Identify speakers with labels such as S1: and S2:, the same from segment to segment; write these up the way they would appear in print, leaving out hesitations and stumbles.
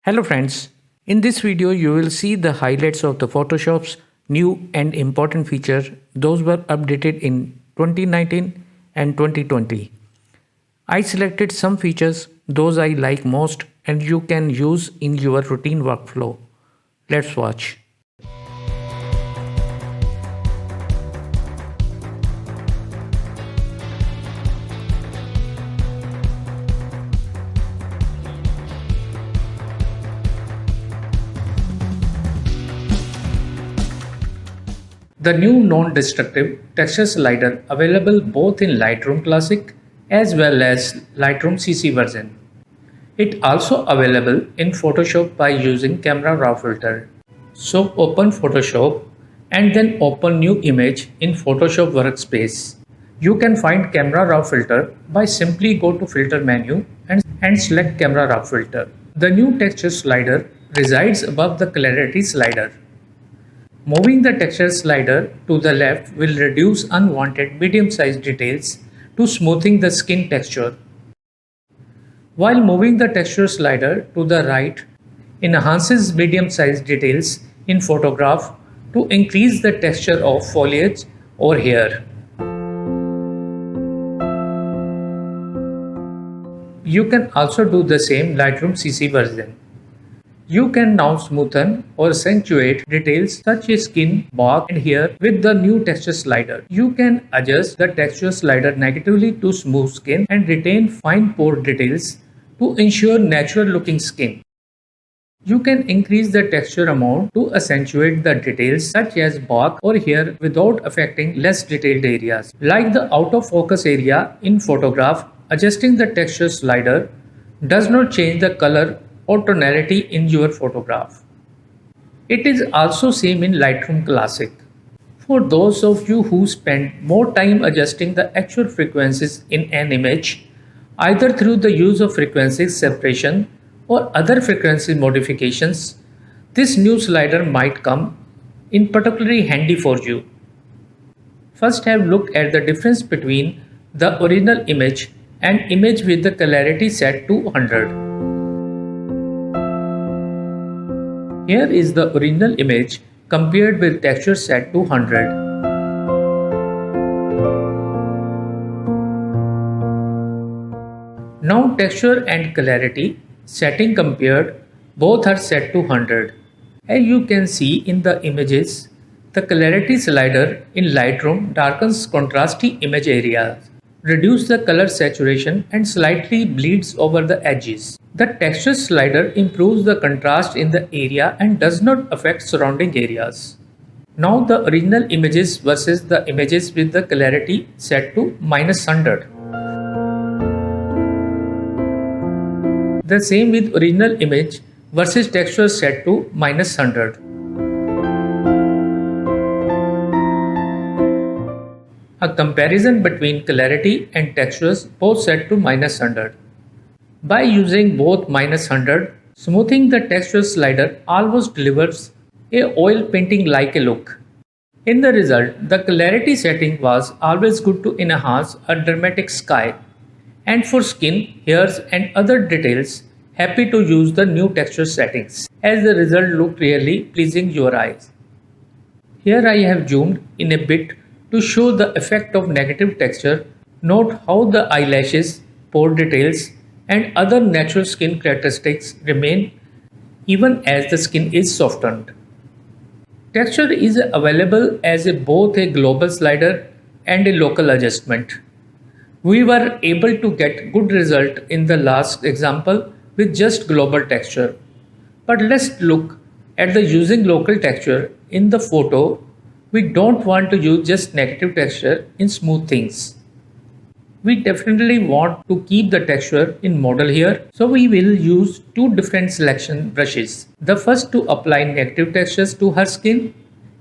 S1: Hello friends, in this video you will see the highlights of the Photoshop's new and important feature. Those were updated in 2019 and 2020. I selected some features, those I like most and you can use in your routine workflow. Let's watch. The new non-destructive texture slider available both in Lightroom Classic as well as Lightroom CC version. It also available in Photoshop by using Camera Raw filter. So open Photoshop and then open new image in Photoshop workspace. You can find Camera Raw filter by simply go to filter menu and select Camera Raw filter. The new texture slider resides above the clarity slider. Moving the texture slider to the left will reduce unwanted medium-sized details to smoothing the skin texture. While moving the texture slider to the right enhances medium-sized details in photograph to increase the texture of foliage or hair. You can also do the same Lightroom CC version. You can now smoothen or accentuate details such as skin, bark and hair with the new texture slider. You can adjust the texture slider negatively to smooth skin and retain fine pore details to ensure natural looking skin. You can increase the texture amount to accentuate the details such as bark or hair without affecting less detailed areas. Like the out of focus area in photograph, adjusting the texture slider does not change the color or tonality in your photograph. It is also same in Lightroom Classic. For those of you who spend more time adjusting the actual frequencies in an image, either through the use of frequency separation or other frequency modifications, this new slider might come in particularly handy for you. First have looked at the difference between the original image and image with the clarity set to 100. Here is the original image compared with texture set to 100. Now texture and clarity setting compared, both are set to 100. As you can see in the images, the clarity slider in Lightroom darkens contrasty image areas, reduces the color saturation and slightly bleeds over the edges. The texture slider improves the contrast in the area and does not affect surrounding areas. Now the original images versus the images with the clarity set to -100. The same with original image versus texture set to -100. A comparison between clarity and textures both set to -100. By using both -100, smoothing the texture slider almost delivers a oil painting like a look. In the result, the clarity setting was always good to enhance a dramatic sky, and for skin, hairs and other details, happy to use the new texture settings, as the result looked really pleasing your eyes. Here I have zoomed in a bit to show the effect of negative texture. Note how the eyelashes, pore details and other natural skin characteristics remain even as the skin is softened. Texture is available as both a global slider and a local adjustment. We were able to get good result in the last example with just global texture. But let's look at the using local texture in the photo. We don't want to use just negative texture in smooth things. We definitely want to keep the texture in model here, so we will use two different selection brushes. The first to apply negative textures to her skin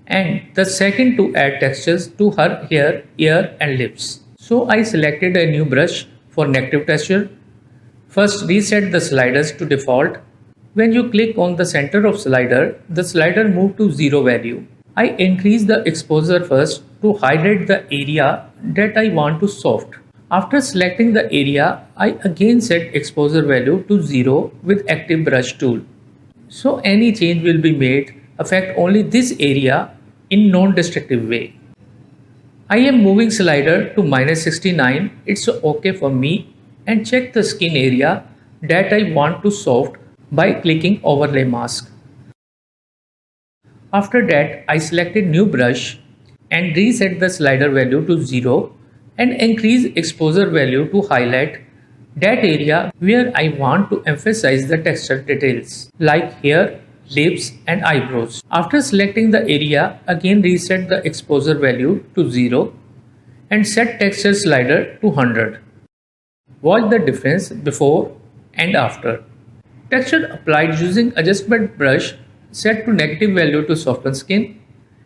S1: and the second to add textures to her hair, ear and lips. So I selected a new brush for negative texture. First reset the sliders to default. When you click on the center of slider, the slider moves to 0 value. I increase the exposure first to highlight the area that I want to soft. After selecting the area, I again set exposure value to 0 with active brush tool. So any change will be made affect only this area in non-destructive way. I am moving slider to -69, it's okay for me, and check the skin area that I want to soft by clicking overlay mask. After that, I selected new brush and reset the slider value to 0 and increase exposure value to highlight that area where I want to emphasize the texture details like hair, lips and eyebrows. After selecting the area, again reset the exposure value to 0 and set texture slider to 100. Watch the difference before and after. Texture applied using adjustment brush set to negative value to soften skin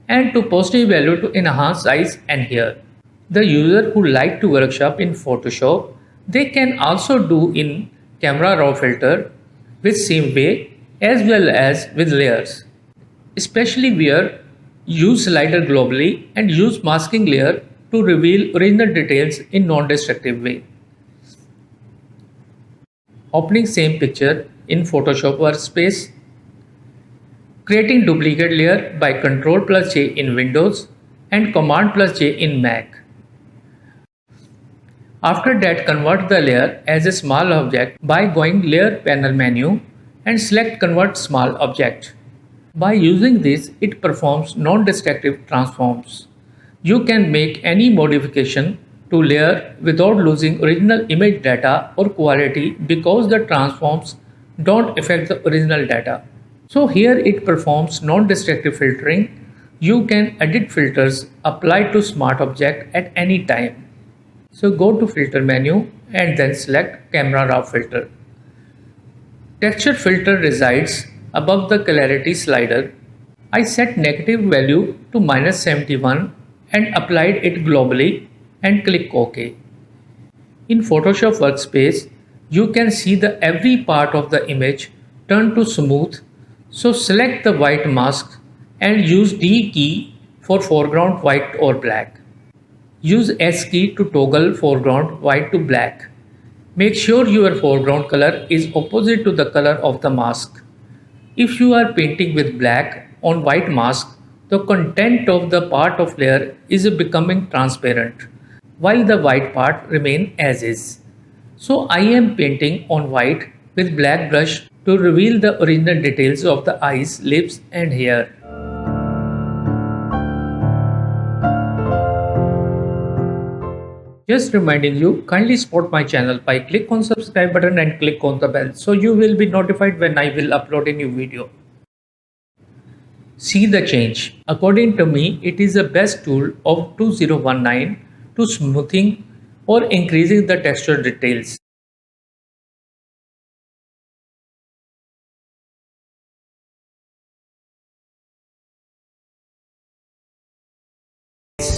S1: and to positive value to enhance eyes and hair. The user who like to workshop in Photoshop, they can also do in camera raw filter with same way as well as with layers. Especially where use slider globally and use masking layer to reveal original details in non-destructive way. Opening same picture in Photoshop workspace. Creating duplicate layer by Ctrl+J in Windows and Command+J in Mac. After that, convert the layer as a small object by going Layer Panel menu and select Convert Small Object. By using this, it performs non-destructive transforms. You can make any modification to layer without losing original image data or quality because the transforms don't affect the original data. So here it performs non-destructive filtering. You can edit filters applied to smart object at any time. So go to filter menu and then select camera raw filter. Texture filter resides above the clarity slider. I set negative value to -71 and applied it globally and click OK. In Photoshop workspace, you can see the every part of the image turn to smooth. So select the white mask and use D key for foreground white or black. Use S key to toggle foreground white to black. Make sure your foreground color is opposite to the color of the mask. If you are painting with black on white mask, the content of the part of layer is becoming transparent, while the white part remain as is. So I am painting on white with black brush to reveal the original details of the eyes, lips and hair. Just reminding you, kindly support my channel by click on subscribe button and click on the bell so you will be notified when I will upload a new video. See the change. According to me, it is the best tool of 2019 to smoothing or increasing the texture details.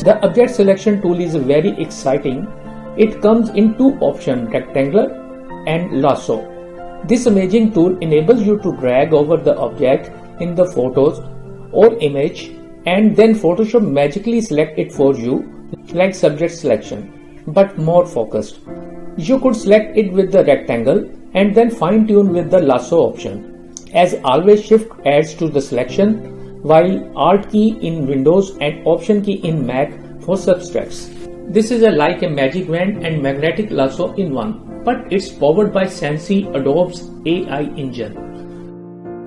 S1: The object selection tool is very exciting. It comes in two options, rectangular and lasso. This amazing tool enables you to drag over the object in the photos or image and then Photoshop magically select it for you like subject selection, but more focused. You could select it with the rectangle and then fine tune with the lasso option. As always, Shift adds to the selection while Alt key in Windows and Option key in Mac for subtracts. This is like a magic wand and magnetic lasso in one, but it's powered by Sensei Adobe's AI engine.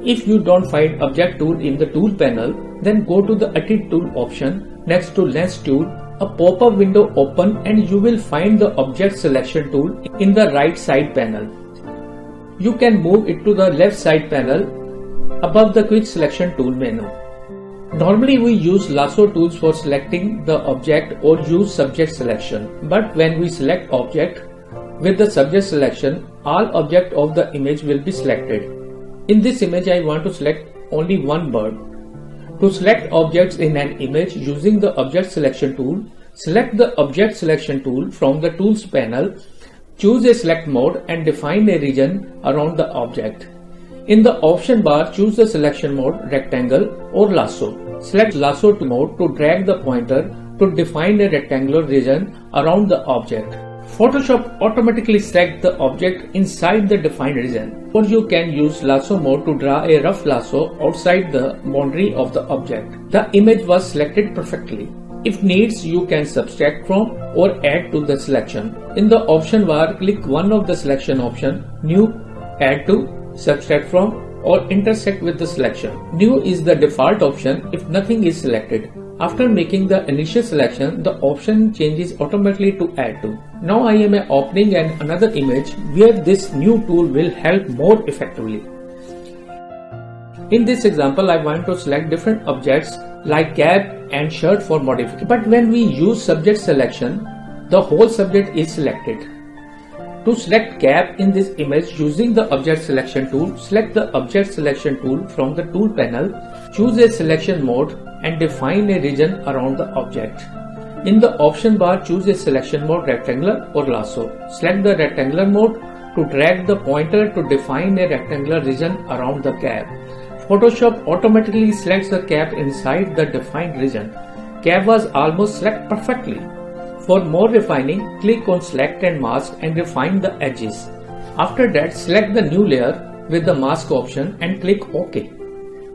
S1: If you don't find object tool in the tool panel, then go to the edit tool option next to lens tool. A pop-up window open and you will find the object selection tool in the right side panel. You can move it to the left side panel above the quick selection tool menu. Normally we use lasso tools for selecting the object or use subject selection, but when we select object with the subject selection, all object of the image will be selected. In this image I want to select only one bird. To select objects in an image using the object selection tool, select the object selection tool from the tools panel, choose a select mode and define a region around the object. In the option bar, choose the selection mode rectangle or lasso. Select lasso mode to drag the pointer to define a rectangular region around the object. Photoshop automatically selects the object inside the defined region, or you can use lasso mode to draw a rough lasso outside the boundary of the object. The image was selected perfectly. If needs, you can subtract from or add to the selection. In the option bar, click one of the selection option, New, Add to, Subtract from, or intersect with the selection. New is the default option if nothing is selected. After making the initial selection, the option changes automatically to Add to. Now I am opening another image where this new tool will help more effectively. In this example, I want to select different objects like cap and shirt for modification. But when we use subject selection, the whole subject is selected. To select cap in this image using the object selection tool, select the object selection tool from the tool panel, choose a selection mode and define a region around the object. In the option bar, choose a selection mode rectangular or lasso. Select the rectangular mode to drag the pointer to define a rectangular region around the cap. Photoshop automatically selects the cap inside the defined region. Cap was almost selected perfectly. For more refining, click on Select and Mask and refine the edges. After that, select the new layer with the mask option and click OK.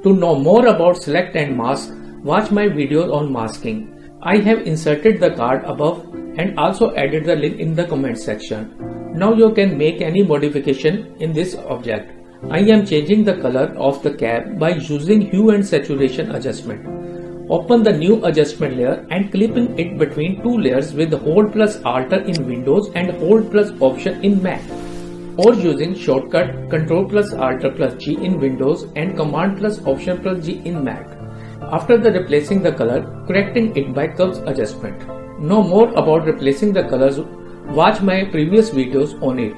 S1: To know more about Select and Mask, watch my videos on masking. I have inserted the card above and also added the link in the comment section. Now you can make any modification in this object. I am changing the color of the cap by using hue and saturation adjustment. Open the new adjustment layer and clipping it between two layers with Hold plus Alt in Windows and Hold plus Option in Mac, or using shortcut Ctrl plus Alt plus G in Windows and Command plus Option plus G in Mac. After the replacing the color, correcting it by curves adjustment. Know more about replacing the colors, watch my previous videos on it.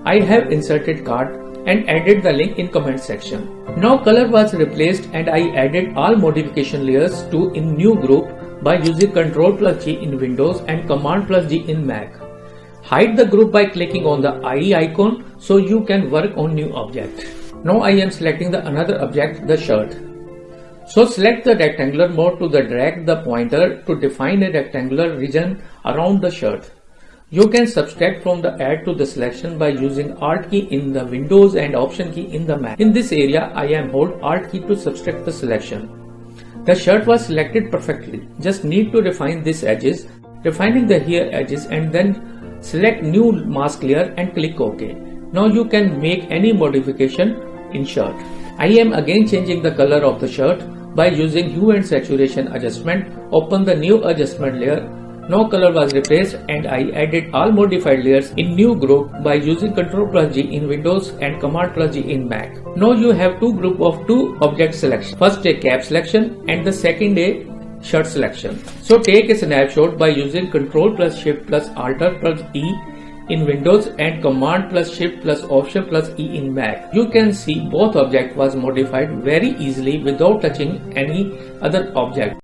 S1: I have inserted card and added the link in comment section. Now color was replaced and I added all modification layers to in new group by using Ctrl plus G in Windows and Command plus G in Mac. Hide the group by clicking on the eye icon so you can work on new object. Now I am selecting the another object, the shirt. So select the rectangular mode to drag the pointer to define a rectangular region around the shirt. You can subtract from the add to the selection by using Alt key in the Windows and Option key in the Mac. In this area, I am hold Alt key to subtract the selection. The shirt was selected perfectly. Just need to refine these edges, refining the here edges and then select new mask layer and click OK. Now you can make any modification in shirt. I am again changing the color of the shirt by using hue and saturation adjustment. Open the new adjustment layer. Now color was replaced and I added all modified layers in new group by using Ctrl plus G in Windows and Command plus G in Mac. Now you have two group of two object selection. First a cap selection and the second a shirt selection. So take a snapshot by using Ctrl plus Shift plus Alt plus E in Windows and Command plus Shift plus Option plus E in Mac. You can see both object was modified very easily without touching any other object.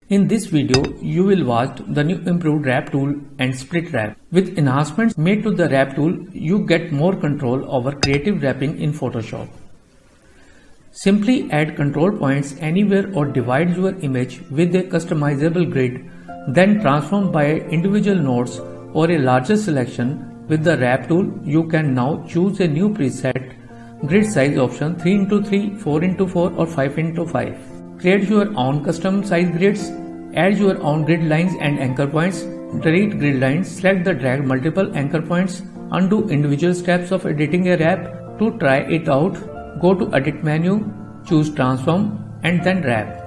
S1: In this video, you will watch the new improved wrap tool and split wrap. With enhancements made to the wrap tool, you get more control over creative wrapping in Photoshop. Simply add control points anywhere or divide your image with a customizable grid, then transform by individual nodes or a larger selection. With the wrap tool, you can now choose a new preset grid size option 3x3, 4x4 or 5x5. Create your own custom size grids, add your own grid lines and anchor points, delete grid lines, select the drag multiple anchor points, undo individual steps of editing a wrap. To try it out, go to Edit menu, choose Transform and then Wrap.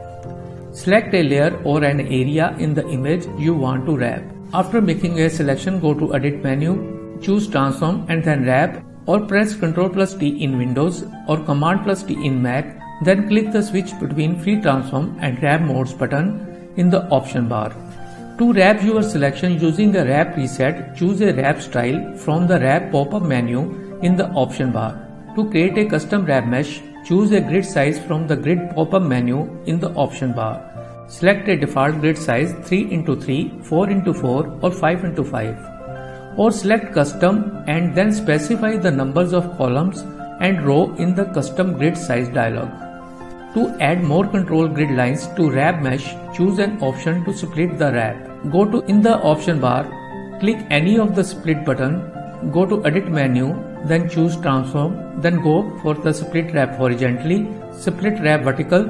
S1: Select a layer or an area in the image you want to wrap. After making a selection, go to Edit menu, choose Transform and then Wrap, or press Ctrl plus T in Windows or Command plus T in Mac. Then click the switch between Free Transform and Wrap Modes button in the option bar. To wrap your selection using the wrap preset, choose a wrap style from the wrap pop-up menu in the option bar. To create a custom wrap mesh, choose a grid size from the grid pop-up menu in the option bar. Select a default grid size 3x3, 4x4 or 5x5. Or select custom and then specify the numbers of columns and row in the custom grid size dialog. To add more control grid lines to wrap mesh, choose an option to split the wrap. go to in the option bar, click any of the split button, go to edit menu, then choose transform, then go for the split wrap horizontally, split wrap vertical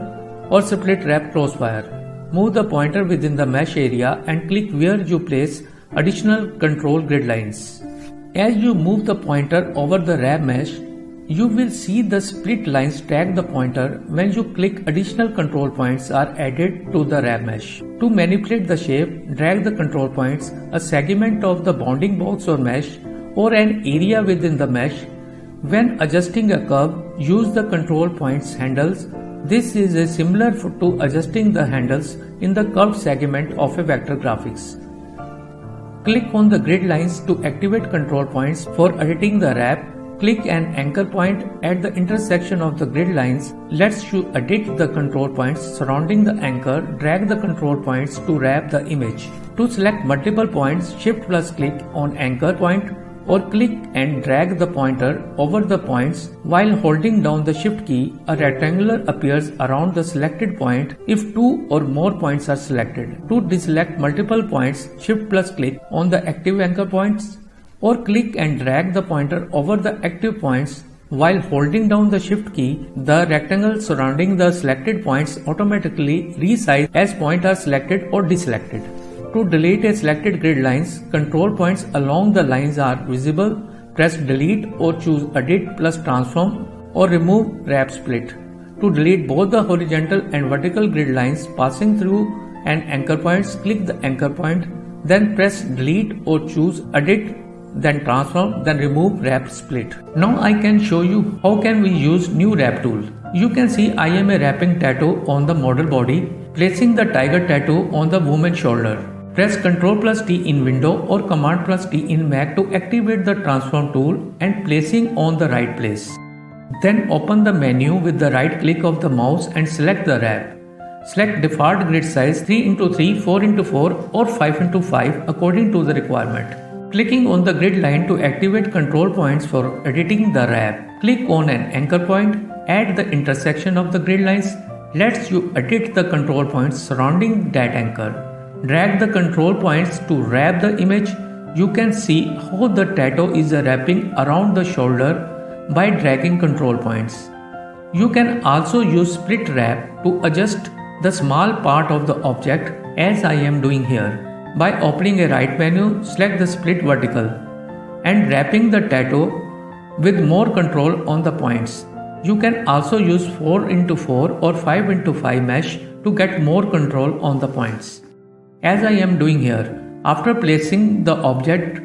S1: or split wrap crosswire. Move the pointer within the mesh area and click where you place additional control grid lines. As you move the pointer over the wrap mesh, you will see the split lines tag the pointer. When you click, additional control points are added to the wrap mesh. To manipulate the shape, drag the control points, a segment of the bounding box or mesh, or an area within the mesh. When adjusting a curve, use the control points handles. This is similar to adjusting the handles in the curved segment of a vector graphics. Click on the grid lines to activate control points for editing the wrap. Click an anchor point at the intersection of the grid lines. Lets you edit the control points surrounding the anchor. Drag the control points to wrap the image. To select multiple points, shift plus click on anchor point or click and drag the pointer over the points. While holding down the shift key, a rectangle appears around the selected point if two or more points are selected. To deselect multiple points, shift plus click on the active anchor points or click and drag the pointer over the active points. While holding down the shift key, the rectangle surrounding the selected points automatically resize as points are selected or deselected. To delete a selected grid lines, control points along the lines are visible. Press delete or choose edit plus transform or remove wrap split. To delete both the horizontal and vertical grid lines passing through an anchor points, click the anchor point, then press delete or choose edit, then transform, then remove wrap split. Now I can show you how can we use new wrap tool. You can see I am wrapping tattoo on the model body, placing the tiger tattoo on the woman's shoulder. Press Ctrl plus T in window or Command plus T in Mac to activate the transform tool and placing on the right place. Then open the menu with the right click of the mouse and select the wrap. Select default grid size 3x3, 4x4 or 5x5 according to the requirement. Clicking on the grid line to activate control points for editing the wrap. Click on an anchor point at the intersection of the grid lines. Lets you edit the control points surrounding that anchor. Drag the control points to wrap the image. You can see how the tattoo is wrapping around the shoulder by dragging control points. You can also use split wrap to adjust the small part of the object as I am doing here. By opening a right menu, select the split vertical and wrapping the tattoo with more control on the points. You can also use 4x4 or 5x5 mesh to get more control on the points. As I am doing here, after placing the object,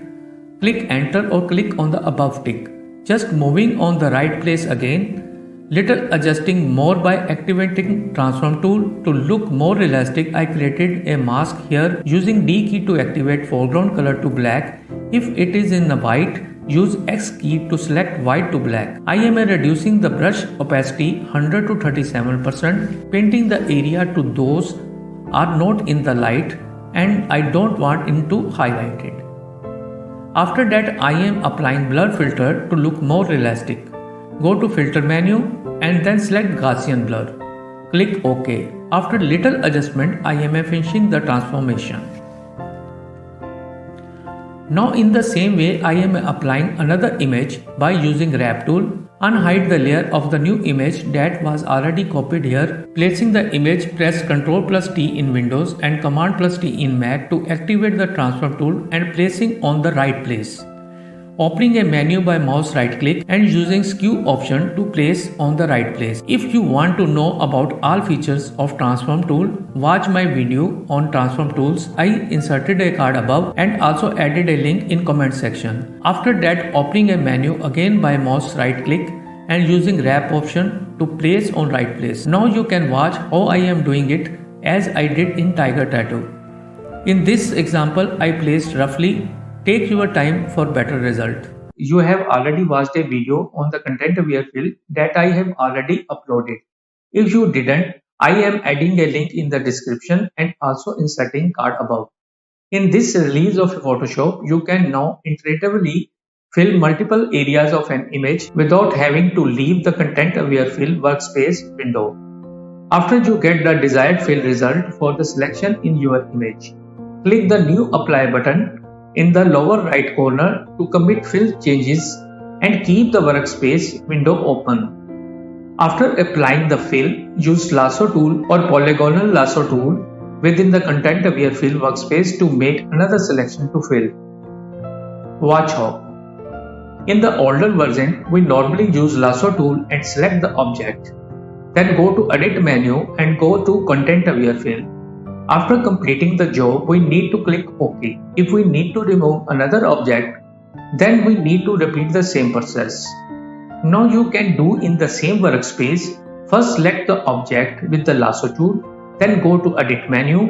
S1: click enter or click on the above tick. Just moving on the right place again, little adjusting more by activating transform tool to look more realistic. I created a mask here using D key to activate foreground color to black. If it is in the white, use X key to select white to black. I am reducing the brush opacity 100 to 37%, painting the area to those are not in the light and I don't want it to highlighted. After that, I am applying blur filter to look more realistic. Go to filter menu and then select Gaussian blur. Click OK. After little adjustment, I am finishing the transformation. Now in the same way, I am applying another image by using wrap tool. Unhide the layer of the new image that was already copied here. Placing the image, press Ctrl plus T in Windows and Command plus T in Mac to activate the transform tool and placing on the right place. Opening a menu by mouse right click and using skew option to place on the right place. If you want to know about all features of transform tool, watch my video on transform tools. I inserted a card above and also added a link in comment section. After that, opening a menu again by mouse right click and using wrap option to place on right place. Now you can watch how I am doing it as I did in tiger tattoo. In this example, I placed roughly. Take your time for better result. You have already watched a video on the content aware fill that I have already uploaded. If you didn't, I am adding a link in the description and also inserting card above. In this release of Photoshop, you can now intuitively fill multiple areas of an image without having to leave the content aware fill workspace window. After you get the desired fill result for the selection in your image, Click the New Apply button in the lower right corner to commit fill changes and keep the workspace window open. After applying the fill, use Lasso tool or Polygonal Lasso tool within the Content Aware Fill workspace to make another selection to fill. Watch how. In the older version, we normally use Lasso tool and select the object. Then go to Edit menu and go to Content Aware Fill. After completing the job, we need to click OK. If we need to remove another object, then we need to repeat the same process. Now you can do in the same workspace. First select the object with the Lasso tool, then go to Edit menu,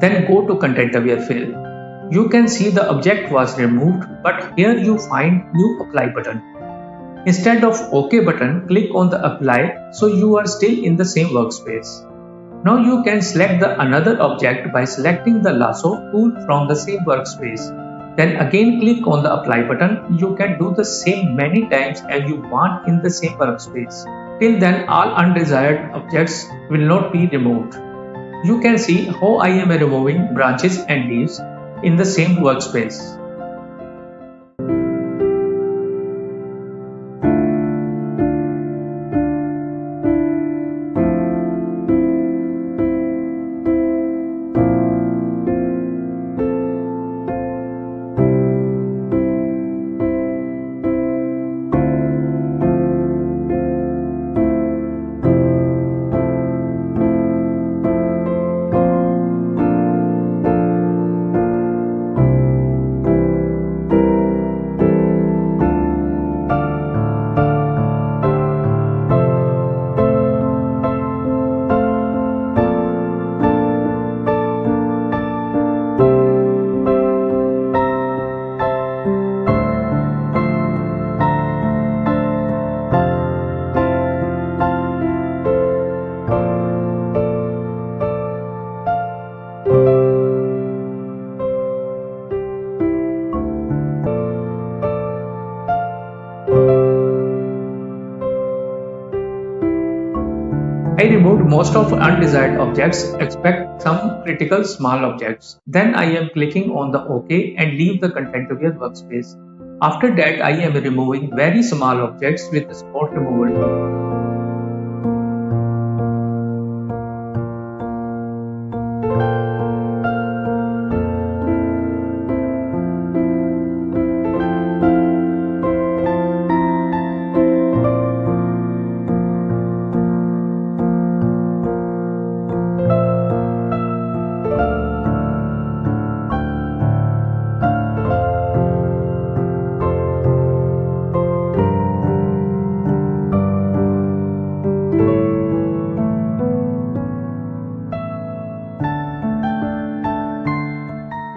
S1: then go to Content Aware Fill. You can see the object was removed, but here you find New Apply button. Instead of OK button, click on the Apply so you are still in the same workspace. Now you can select the another object by selecting the Lasso tool from the same workspace. Then again click on the Apply button. You can do the same many times as you want in the same workspace. Till then, all undesired objects will not be removed. You can see how I am removing branches and leaves in the same workspace. I removed most of undesired objects except some critical small objects. Then I am clicking on the OK and leave the Content Aware workspace. After that, I am removing very small objects with the spot removal tool.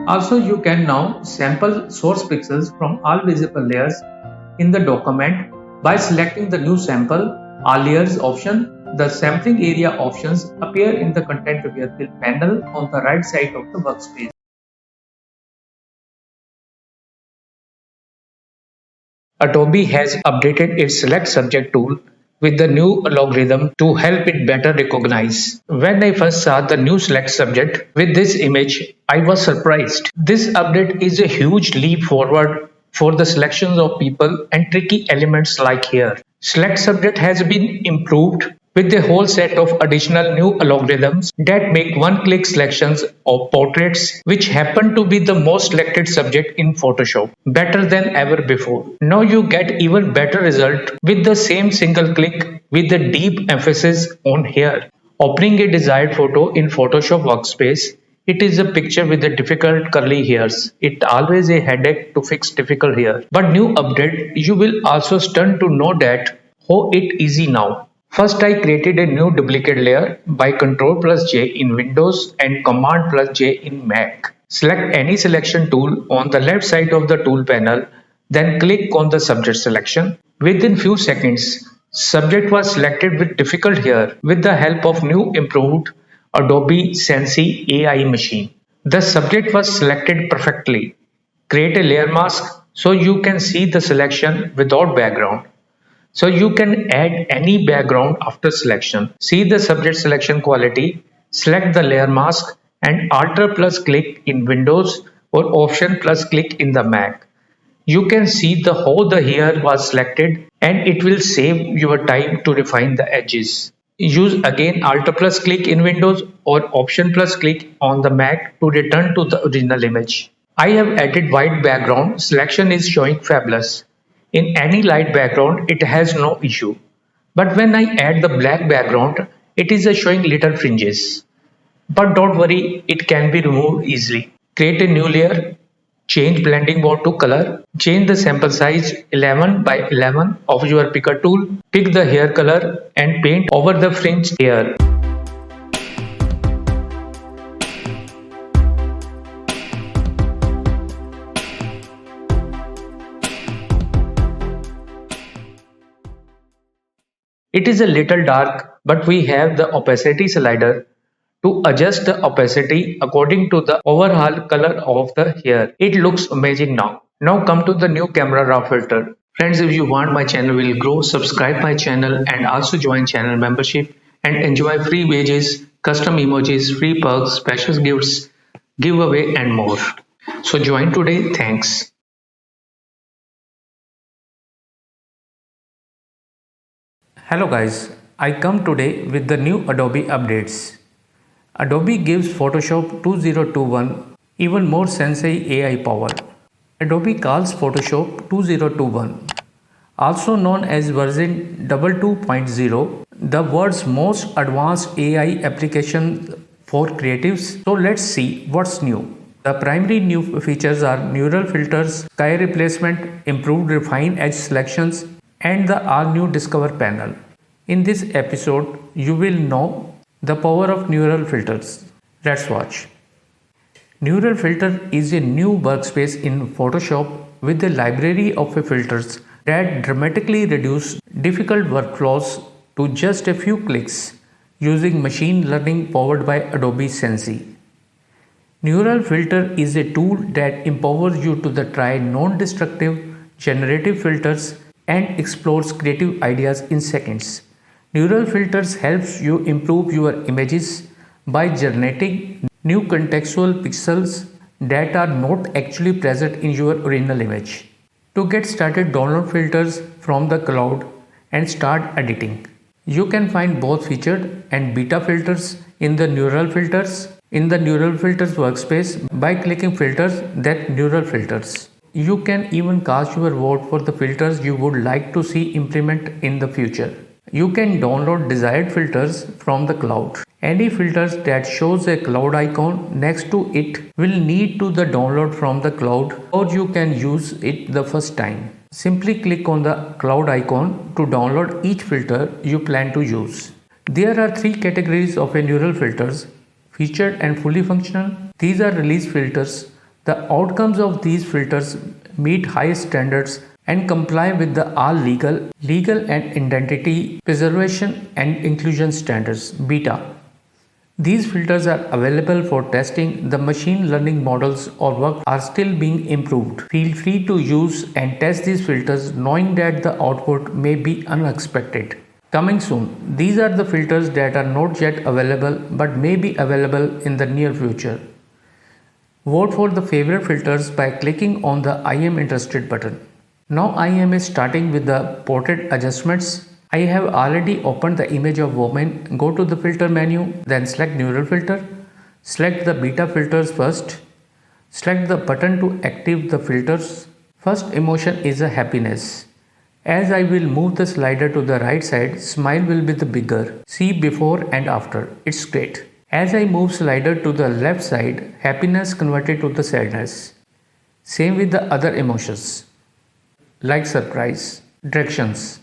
S1: Also, you can now sample source pixels from all visible layers in the document by selecting the new sample all layers option. The sampling area options appear in the Content Aware Fill panel on the right side of the workspace. Adobe has updated its Select Subject tool with the new algorithm to help it better recognize. When I first saw the new Select Subject with this image, I was surprised. This update is a huge leap forward for the selections of people and tricky elements like here. Select Subject has been improved with a whole set of additional new algorithms that make one-click selections of portraits, which happen to be the most selected subject in Photoshop, better than ever before. Now you get even better result with the same single click with a deep emphasis on hair. Opening a desired photo in Photoshop workspace, it is a picture with a difficult curly hairs. It's always a headache to fix difficult hair. But new update, you will also stun to know that how it easy now. First, I created a new duplicate layer by Ctrl+J in Windows and Command+J in Mac. Select any selection tool on the left side of the tool panel, then click on the subject selection. Within few seconds, subject was selected with difficult hair with the help of new improved Adobe Sensei AI machine. The subject was selected perfectly. Create a layer mask so you can see the selection without background. So you can add any background after selection. See the subject selection quality, select the layer mask and Alt plus click in Windows or Option plus click in the Mac. You can see how the hair was selected and it will save your time to refine the edges. Use again Alt plus click in Windows or Option plus click on the Mac to return to the original image. I have added white background. Selection is showing fabulous. In any light background, it has no issue. But when I add the black background, it is showing little fringes. But don't worry, it can be removed easily. Create a new layer, change blending mode to color, change the sample size 11 by 11 of your picker tool, pick the hair color and paint over the fringe hair. It is a little dark, but we have the opacity slider to adjust the opacity according to the overall color of the hair. It looks amazing now. Now come to the new camera raw filter. Friends, if you want my channel will grow, subscribe my channel and also join channel membership and enjoy free wages, custom emojis, free perks, special gifts, giveaway and more. So join today. Thanks. Hello guys, I come today with the new Adobe updates. Adobe gives Photoshop 2021 even more sensei AI power. Adobe calls Photoshop 2021, also known as version 22.0, the world's most advanced AI application for creatives. So let's see what's new. The primary new features are neural filters, sky replacement, improved refined edge selections, and the all-new Discover panel. In this episode, you will know the power of neural filters. Let's watch. Neural filter is a new workspace in Photoshop with a library of filters that dramatically reduce difficult workflows to just a few clicks using machine learning powered by Adobe Sensei. Neural filter is a tool that empowers you to try non-destructive generative filters and explores creative ideas in seconds. Neural filters helps you improve your images by generating new contextual pixels that are not actually present in your original image. To get started, download filters from the cloud and start editing. You can find both featured and beta filters in the Neural Filters workspace by clicking filters, that Neural Filters. You can even cast your vote for the filters you would like to see implement in the future. You can download desired filters from the cloud. Any filters that shows a cloud icon next to it will need to the download from the cloud, or you can use it the first time. Simply click on the cloud icon to download each filter you plan to use. There are three categories of a neural filters: featured and fully functional. These are release filters. The outcomes of these filters meet high standards and comply with the all legal and identity preservation and inclusion standards beta. These filters are available for testing. The machine learning models or work are still being improved. Feel free to use and test these filters knowing that the output may be unexpected. Coming soon. These are the filters that are not yet available but may be available in the near future. Vote for the favorite filters by clicking on the I am interested button. Now I am starting with the portrait adjustments. I have already opened the image of woman. Go to the filter menu, then select neural filter. Select the beta filters first. Select the button to activate the filters. First emotion is a happiness. As I will move the slider to the right side, smile will be the bigger. See before and after. It's great. As I move slider to the left side, happiness converted to the sadness. Same with the other emotions like surprise. Directions.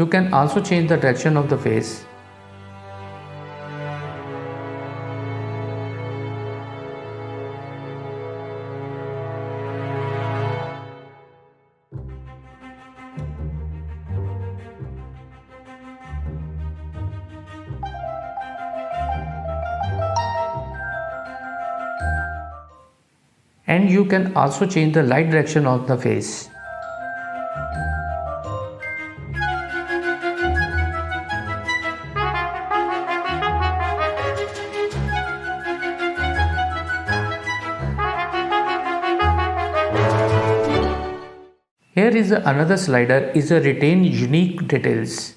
S1: can also change the direction of the face. And you can also change the light direction of the face. Here is another slider is a retain unique details.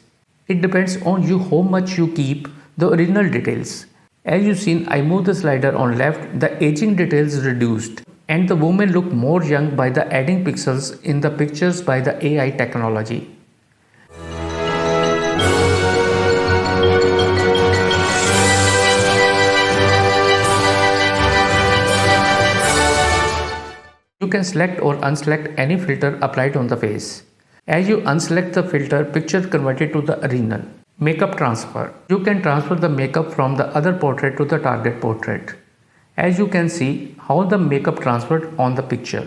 S1: It depends on you how much you keep the original details. As you seen, I move the slider on left, the aging details reduced and the woman look more young by the adding pixels in the pictures by the AI technology. You can select or unselect any filter applied on the face. As you unselect the filter, picture converted to the original. Makeup transfer. You can transfer the makeup from the other portrait to the target portrait. As you can see how the makeup transferred on the picture.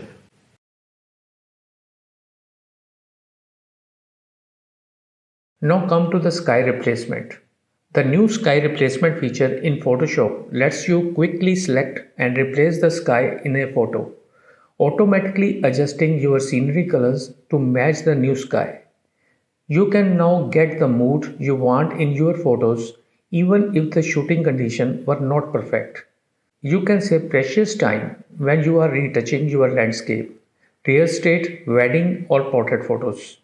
S1: Now come to the sky replacement. The new sky replacement feature in Photoshop lets you quickly select and replace the sky in a photo, automatically adjusting your scenery colors to match the new sky. You can now get the mood you want in your photos even if the shooting conditions were not perfect. You can save precious time when you are retouching your landscape, real estate, wedding or portrait photos.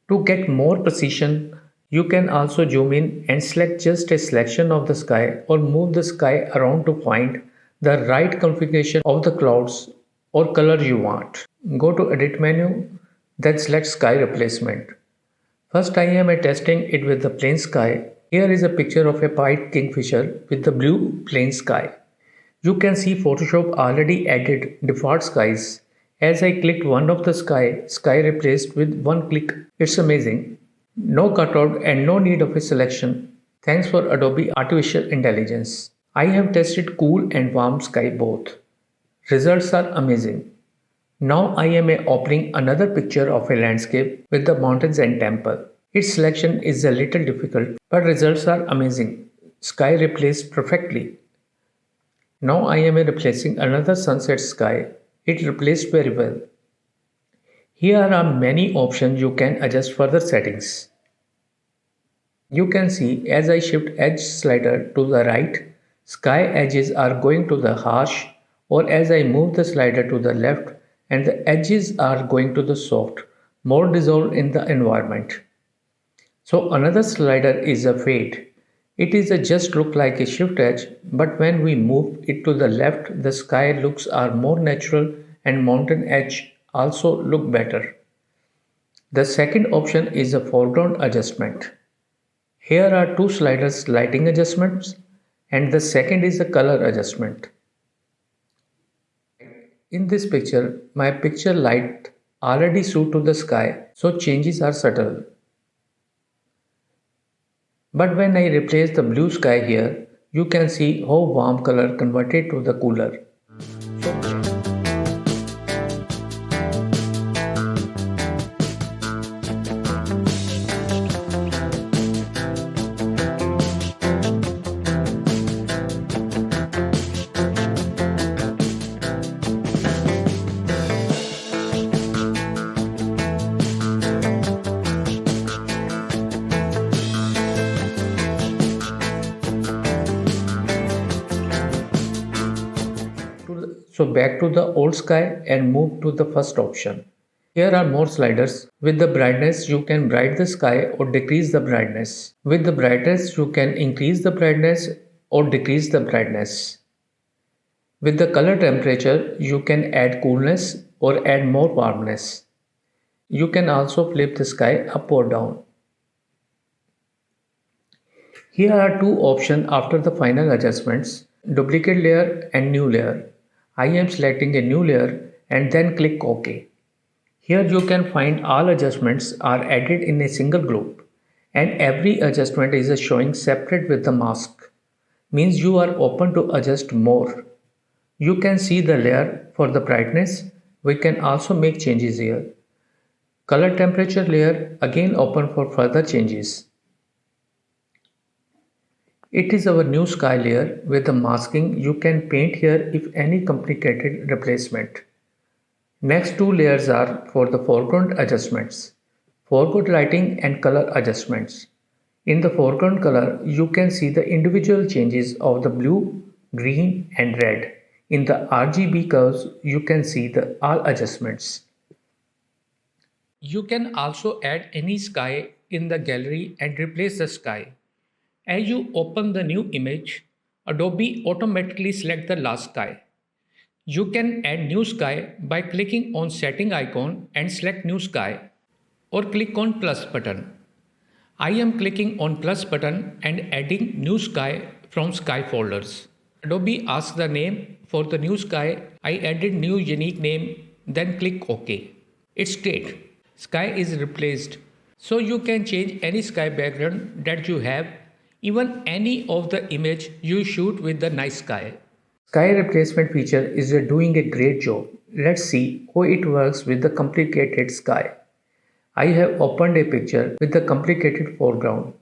S1: To get more precision, you can also zoom in and select just a selection of the sky or move the sky around to find the right configuration of the clouds or color you want. Go to Edit menu, then select Sky Replacement. First I am testing it with the plain sky. Here is a picture of a white kingfisher with the blue plain sky. You can see Photoshop already added default skies. As I clicked one of the sky replaced with one click. It's amazing. No cutout and no need of a selection. Thanks for Adobe Artificial Intelligence. I have tested cool and warm sky both. Results are amazing. Now I am opening another picture of a landscape with the mountains and temple. Its selection is a little difficult, but results are amazing. Sky replaced perfectly. Now I am replacing another sunset sky. It replaced very well. Here are many options you can adjust further settings. You can see as I shift edge slider to the right, sky edges are going to the harsh, or as I move the slider to the left and the edges are going to the soft, more dissolved in the environment. So another slider is a fade. It is a just look like a shift edge, but when we move it to the left, the sky looks are more natural and mountain edge also look better. The second option is a foreground adjustment. Here are two sliders, lighting adjustments, and the second is the color adjustment. In this picture, my picture light already suit to the sky, so changes are subtle. But when I replace the blue sky here, you can see how warm color converted to the cooler. So back to the old sky and move to the first option. Here are more sliders. With the brightness you can brighten the sky or decrease the brightness. With the brightness you can increase the brightness or decrease the brightness. With the color temperature you can add coolness or add more warmness. You can also flip the sky up or down. Here are two options after the final adjustments, duplicate layer and new layer. I am selecting a new layer and then click OK. Here you can find all adjustments are added in a single group and every adjustment is showing separate with the mask. Means you are open to adjust more. You can see the layer for the brightness. We can also make changes here. Color temperature layer again open for further changes. It is our new sky layer with the masking. You can paint here if any complicated replacement. Next two layers are for the foreground adjustments, foreground lighting and color adjustments. In the foreground color, you can see the individual changes of the blue, green and red. In the RGB curves, you can see the all adjustments. You can also add any sky in the gallery and replace the sky. As you open the new image, Adobe automatically select the last sky. You can add new sky by clicking on setting icon and select new sky or click on plus button. I am clicking on plus button and adding new sky from sky folders. Adobe asks the name for the new sky. I added new unique name, then click OK. It's great. Sky is replaced. So you can change any sky background that you have, even any of the image you shoot with the nice sky. Sky replacement feature is doing a great job. Let's see how it works with the complicated sky. I have opened a picture with the complicated foreground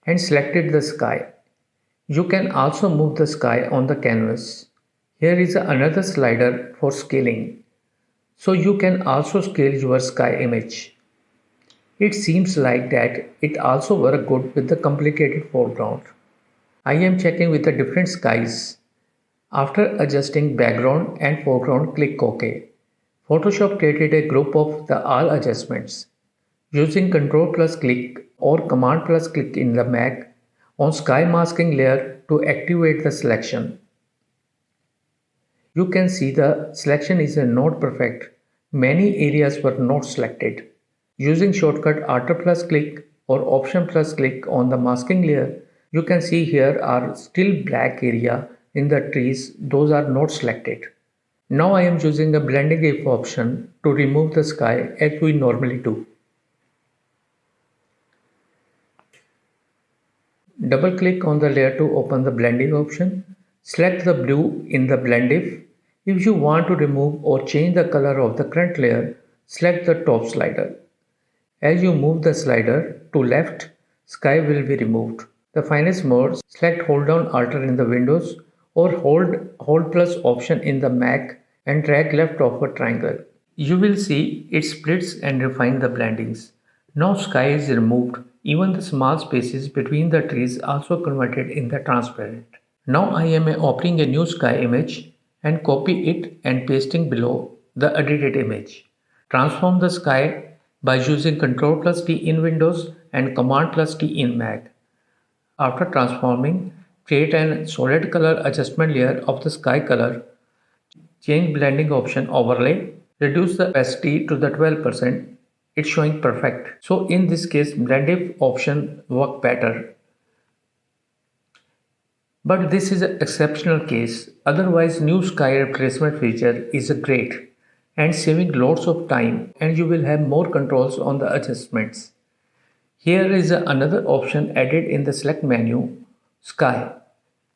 S1: and selected the sky. You can also move the sky on the canvas. Here is another slider for scaling. So you can also scale your sky image. It seems like that it also works good with the complicated foreground. I am checking with the different skies. After adjusting background and foreground, click OK. Photoshop created a group of the all adjustments. Using Ctrl plus click or Command plus click in the Mac on sky masking layer to activate the selection. You can see the selection is not perfect. Many areas were not selected. Using shortcut Alt plus click or Option plus click on the masking layer, you can see here are still black area in the trees. Those are not selected. Now I am using a blending if option to remove the sky as we normally do. Double click on the layer to open the blending option. Select the blue in the blend if. If you want to remove or change the color of the current layer, select the top slider. As you move the slider to left, sky will be removed. The finest mode, select hold down Alt in the Windows or hold plus option in the Mac and drag left of a triangle. You will see it splits and refines the blendings. Now sky is removed. Even the small spaces between the trees also converted in the transparent. Now I am opening a new sky image and copy it and pasting below the edited image. Transform the sky by using Ctrl plus T in Windows and Command plus T in Mac. After transforming, create a solid color adjustment layer of the sky color. Change blending option overlay. Reduce the opacity to the 12%. It's showing perfect. So in this case, blend if option work better. But this is an exceptional case. Otherwise, new sky replacement feature is great and saving lots of time, and you will have more controls on the adjustments. Here is another option added in the select menu, sky.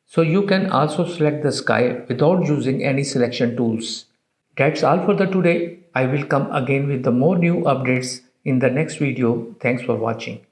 S1: So you can also select the sky without using any selection tools. That's all for the today. I will come again with the more new updates in the next video. Thanks for watching.